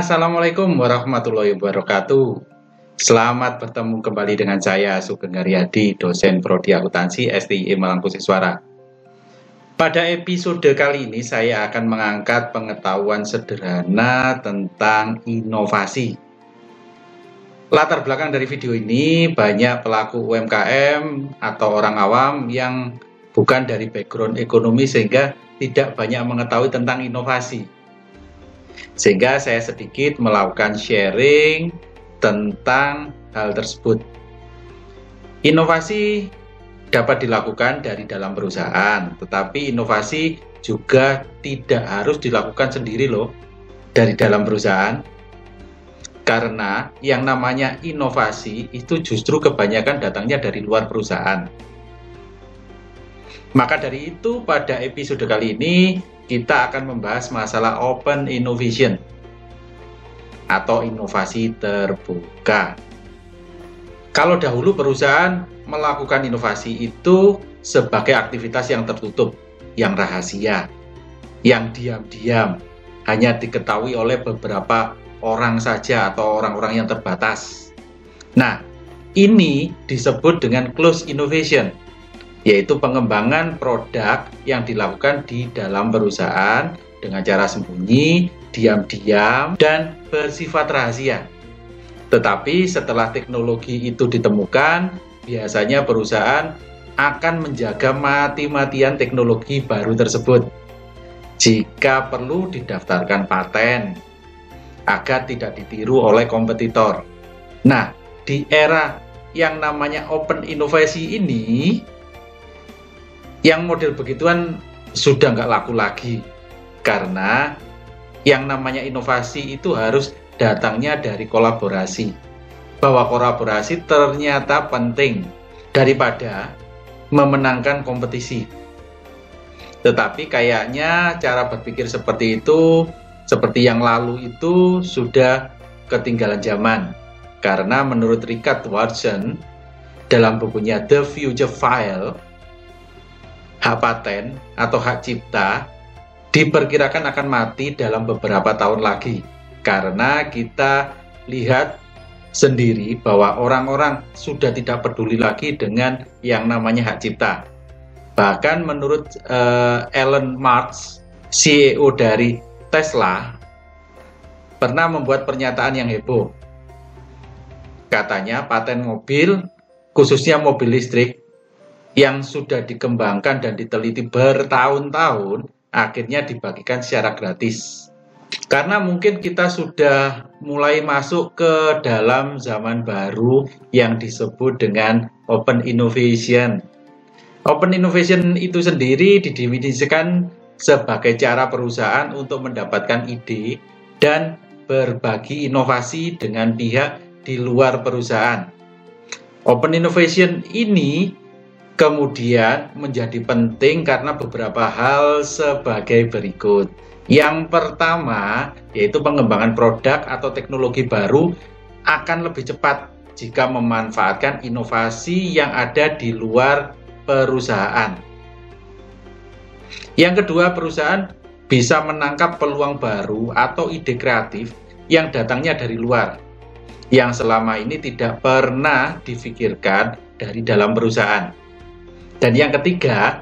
Assalamualaikum warahmatullahi wabarakatuh. Selamat bertemu kembali dengan saya Sugeng Haryadi, dosen Prodi Akuntansi STIE Malang-Kusiswara. Pada episode kali ini saya akan mengangkat pengetahuan sederhana tentang inovasi. Latar belakang dari video ini banyak pelaku UMKM atau orang awam yang bukan dari background ekonomi sehingga tidak banyak mengetahui tentang inovasi. Sehingga saya sedikit melakukan sharing tentang hal tersebut. Inovasi dapat dilakukan dari dalam perusahaan, tetapi inovasi juga tidak harus dilakukan sendiri loh dari dalam perusahaan. Karena yang namanya inovasi itu justru kebanyakan datangnya dari luar perusahaan. Maka dari itu pada episode kali ini kita akan membahas masalah open innovation atau inovasi terbuka. Kalau dahulu perusahaan melakukan inovasi itu sebagai aktivitas yang tertutup, yang rahasia, yang diam-diam, hanya diketahui oleh beberapa orang saja atau orang-orang yang terbatas. Nah, ini disebut dengan closed innovation, yaitu pengembangan produk yang dilakukan di dalam perusahaan dengan cara sembunyi, diam-diam, dan bersifat rahasia. Tetapi setelah teknologi itu ditemukan, biasanya perusahaan akan menjaga mati-matian teknologi baru tersebut. Jika perlu didaftarkan paten, agar tidak ditiru oleh kompetitor. Nah, di era yang namanya open innovasi ini, yang model begituan sudah nggak laku lagi, karena yang namanya inovasi itu harus datangnya dari kolaborasi, bahwa kolaborasi ternyata penting daripada memenangkan kompetisi. Tetapi kayaknya cara berpikir seperti itu, seperti yang lalu itu sudah ketinggalan zaman, karena menurut Richard Watson dalam bukunya The Future File, hak paten atau hak cipta diperkirakan akan mati dalam beberapa tahun lagi, karena kita lihat sendiri bahwa orang-orang sudah tidak peduli lagi dengan yang namanya hak cipta. Bahkan menurut Elon Musk, CEO dari Tesla, pernah membuat pernyataan yang heboh. Katanya paten mobil, khususnya mobil listrik, yang sudah dikembangkan dan diteliti bertahun-tahun, akhirnya dibagikan secara gratis. Karena mungkin kita sudah mulai masuk ke dalam zaman baru yang disebut dengan open innovation. Open innovation itu sendiri didefinisikan sebagai cara perusahaan untuk mendapatkan ide dan berbagi inovasi dengan pihak di luar perusahaan. Open innovation ini kemudian menjadi penting karena beberapa hal sebagai berikut. Yang pertama, yaitu pengembangan produk atau teknologi baru akan lebih cepat jika memanfaatkan inovasi yang ada di luar perusahaan. Yang kedua, perusahaan bisa menangkap peluang baru atau ide kreatif yang datangnya dari luar, yang selama ini tidak pernah difikirkan dari dalam perusahaan. Dan yang ketiga,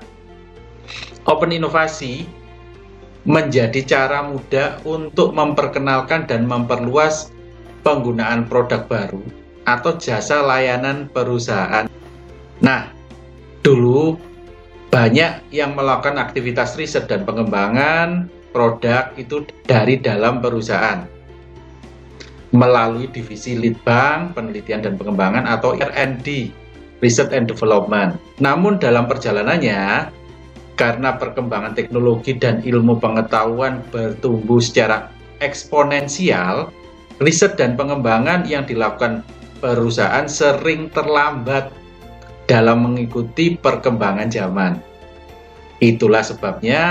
open inovasi menjadi cara mudah untuk memperkenalkan dan memperluas penggunaan produk baru atau jasa layanan perusahaan. Nah, dulu banyak yang melakukan aktivitas riset dan pengembangan produk itu dari dalam perusahaan melalui divisi Litbang, penelitian dan pengembangan atau R&D, Research and Development. Namun dalam perjalanannya, karena perkembangan teknologi dan ilmu pengetahuan bertumbuh secara eksponensial, riset dan pengembangan yang dilakukan perusahaan sering terlambat dalam mengikuti perkembangan zaman. Itulah sebabnya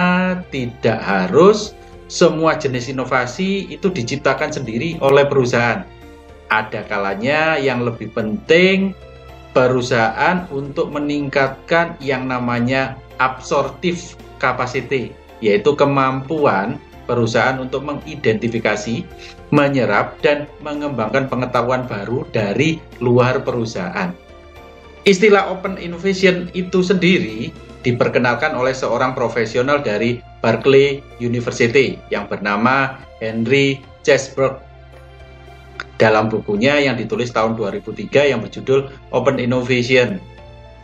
tidak harus semua jenis inovasi itu diciptakan sendiri oleh perusahaan. Ada kalanya yang lebih penting perusahaan untuk meningkatkan yang namanya absorptive capacity, yaitu kemampuan perusahaan untuk mengidentifikasi, menyerap, dan mengembangkan pengetahuan baru dari luar perusahaan. Istilah Open Innovation itu sendiri diperkenalkan oleh seorang profesional dari Berkeley University yang bernama Henry Chesbrough dalam bukunya yang ditulis tahun 2003 yang berjudul Open Innovation.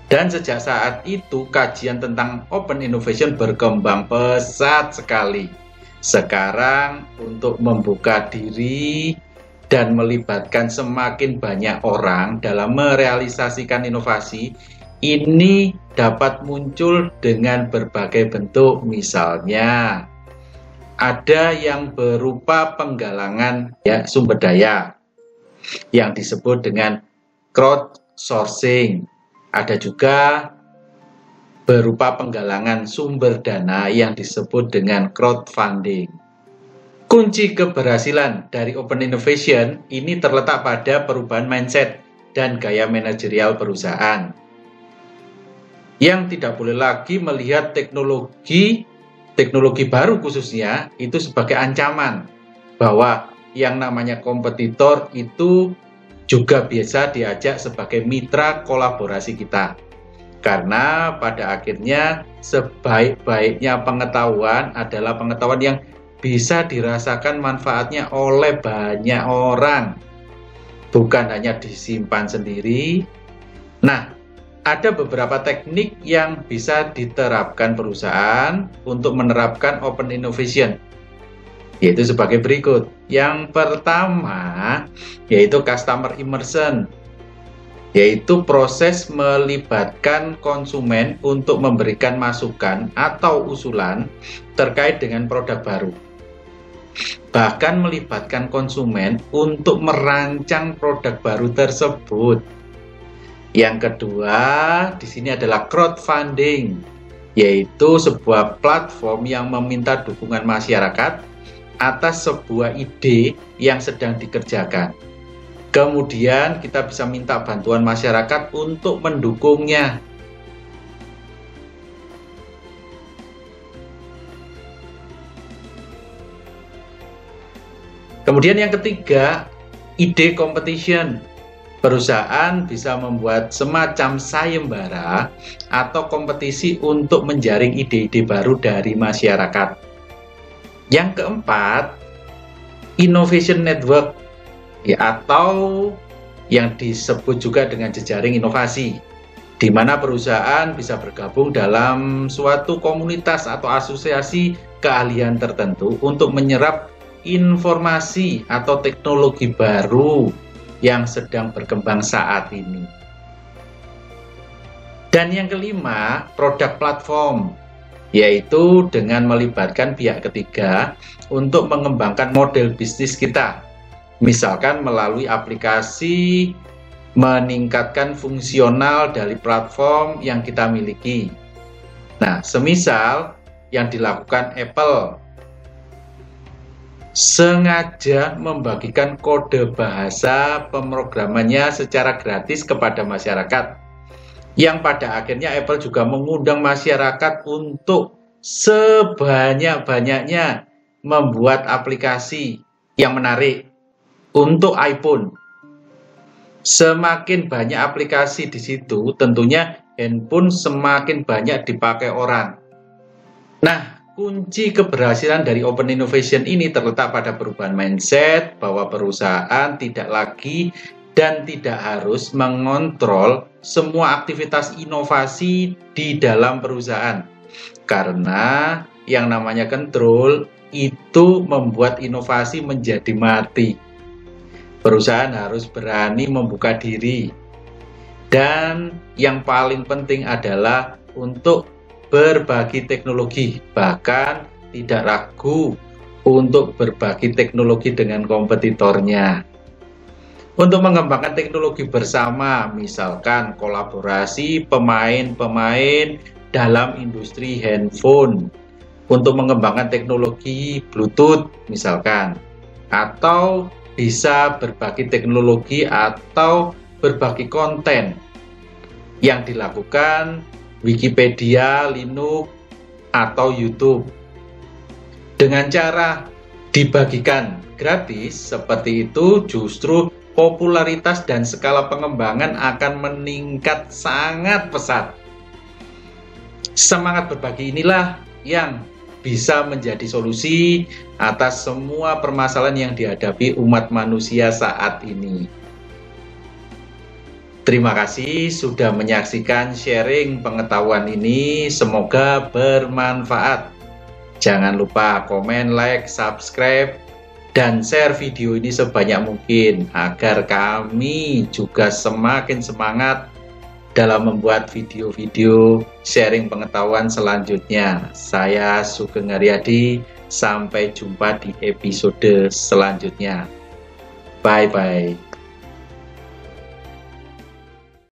Dan sejak saat itu kajian tentang Open Innovation berkembang pesat sekali. Sekarang untuk membuka diri dan melibatkan semakin banyak orang dalam merealisasikan inovasi, ini dapat muncul dengan berbagai bentuk. Misalnya, ada yang berupa penggalangan sumber daya yang disebut dengan crowdsourcing. Ada juga berupa penggalangan sumber dana yang disebut dengan crowdfunding. Kunci keberhasilan dari Open Innovation ini terletak pada perubahan mindset dan gaya manajerial perusahaan. Yang tidak boleh lagi melihat teknologi baru khususnya itu sebagai ancaman, bahwa yang namanya kompetitor itu juga biasa diajak sebagai mitra kolaborasi kita. Karena pada akhirnya sebaik-baiknya pengetahuan adalah pengetahuan yang bisa dirasakan manfaatnya oleh banyak orang, bukan hanya disimpan sendiri. Nah, ada beberapa teknik yang bisa diterapkan perusahaan untuk menerapkan Open Innovation, yaitu sebagai berikut. Yang pertama, yaitu Customer Immersion, yaitu proses melibatkan konsumen untuk memberikan masukan atau usulan terkait dengan produk baru. Bahkan melibatkan konsumen untuk merancang produk baru tersebut. Yang kedua, di sini adalah crowdfunding, yaitu sebuah platform yang meminta dukungan masyarakat atas sebuah ide yang sedang dikerjakan. Kemudian kita bisa minta bantuan masyarakat untuk mendukungnya. Kemudian yang ketiga, ide competition. Perusahaan bisa membuat semacam sayembara atau kompetisi untuk menjaring ide-ide baru dari masyarakat. Yang keempat, innovation network, atau yang disebut juga dengan jejaring inovasi, di mana perusahaan bisa bergabung dalam suatu komunitas atau asosiasi keahlian tertentu untuk menyerap informasi atau teknologi baru yang sedang berkembang saat ini. Dan yang kelima, produk platform, yaitu dengan melibatkan pihak ketiga untuk mengembangkan model bisnis kita. Misalkan melalui aplikasi, meningkatkan fungsional dari platform yang kita miliki. Nah, semisal yang dilakukan Apple, sengaja membagikan kode bahasa pemrogramannya secara gratis kepada masyarakat, yang pada akhirnya Apple juga mengundang masyarakat untuk sebanyak-banyaknya membuat aplikasi yang menarik untuk iPhone. Semakin banyak aplikasi di situ, tentunya handphone semakin banyak dipakai orang. Nah, kunci keberhasilan dari Open Innovation ini terletak pada perubahan mindset, bahwa perusahaan tidak lagi dan tidak harus mengontrol semua aktivitas inovasi di dalam perusahaan. Karena yang namanya kontrol itu membuat inovasi menjadi mati. Perusahaan harus berani membuka diri. Dan yang paling penting adalah untuk berbagi teknologi, bahkan tidak ragu untuk berbagi teknologi dengan kompetitornya. Untuk mengembangkan teknologi bersama, misalkan kolaborasi pemain-pemain dalam industri handphone, untuk mengembangkan teknologi Bluetooth misalkan, atau bisa berbagi teknologi atau berbagi konten yang dilakukan Wikipedia, Linux, atau YouTube. Dengan cara dibagikan gratis seperti itu, justru popularitas dan skala pengembangan akan meningkat sangat pesat. Semangat berbagi inilah yang bisa menjadi solusi atas semua permasalahan yang dihadapi umat manusia saat ini. Terima kasih sudah menyaksikan sharing pengetahuan ini, semoga bermanfaat. Jangan lupa komen, like, subscribe, dan share video ini sebanyak mungkin agar kami juga semakin semangat dalam membuat video-video sharing pengetahuan selanjutnya. Saya Sugeng Haryadi, sampai jumpa di episode selanjutnya. Bye-bye.